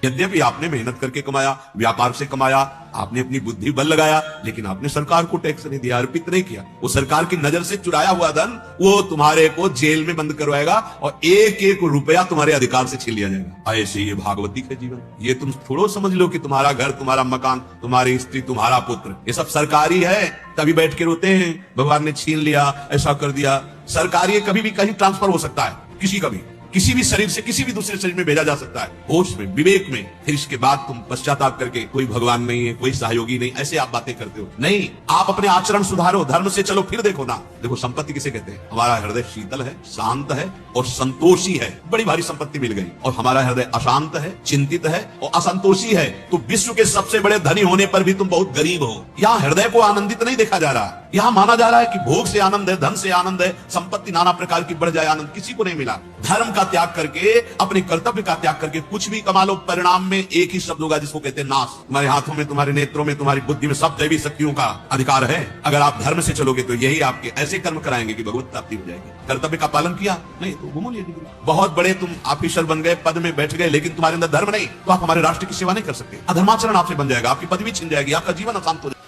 यद्यपि आपने मेहनत करके कमाया, व्यापार से कमाया, आपने अपनी बुद्धि बल लगाया, लेकिन आपने सरकार को टैक्स नहीं दिया, अर्पित नहीं किया। वो सरकार की नजर से चुराया हुआ धन वो तुम्हारे को जेल में बंद करवाएगा और एक एक रुपया तुम्हारे अधिकार से छीन लिया जाएगा। ऐसे ये भागवती का जीवन। ये तुम थोड़ो समझ लो कि तुम्हारा घर, तुम्हारा मकान, तुम्हारी स्त्री, तुम्हारा पुत्र, ये सब सरकारी है। तभी बैठ के रोते हैं भगवान ने छीन लिया, ऐसा कर दिया। सरकारी कभी भी कहीं ट्रांसफर हो सकता है, किसी का भी, किसी भी शरीर से किसी भी दूसरे शरीर में भेजा जा सकता है, होश में, विवेक में। फिर इसके बाद तुम पश्चाताप करके कोई भगवान नहीं है, कोई सहयोगी नहीं, ऐसे आप बातें करते हो। नहीं, आप अपने आचरण सुधारो, धर्म से चलो, फिर देखो ना। देखो संपत्ति किसे कहते हैं? हमारा हृदय शीतल है, शांत है और संतोषी है। बड़ी भारी संपत्ति मिल गई और हमारा हृदय अशांत है, चिंतित है और असंतोषी है, तो विश्व के सबसे बड़े धनी होने पर भी तुम बहुत गरीब हो। यहाँ हृदय को आनंदित नहीं देखा जा रहा। यहाँ माना जा रहा है कि भोग से आनंद है, धन से आनंद है, संपत्ति नाना प्रकार की बढ़ जाए, आनंद किसी को नहीं मिला। धर्म का त्याग करके, अपने कर्तव्य का त्याग करके कुछ भी कमा लो, परिणाम में एक ही शब्द होगा जिसको कहते हैं नाश। तुम्हारे हाथों में, तुम्हारे नेत्रों में, तुम्हारी बुद्धि में सब दैवी शक्तियों का अधिकार है। अगर आप धर्म से चलोगे तो यही आपके ऐसे कर्म कराएंगे कि भगवत प्राप्ति हो जाएगी। कर्तव्य का पालन किया नहीं तो घूमो लिए। बहुत बड़े तुम ऑफिसर बन गए, पद में बैठ गए, लेकिन तुम्हारे अंदर धर्म नहीं, तो आप हमारे राष्ट्र की सेवा नहीं कर सकते। अधर्माचरण आपसे बन जाएगा, आपकी पदवी छिन जाएगी, आपका जीवन अशांत हो जाएगा।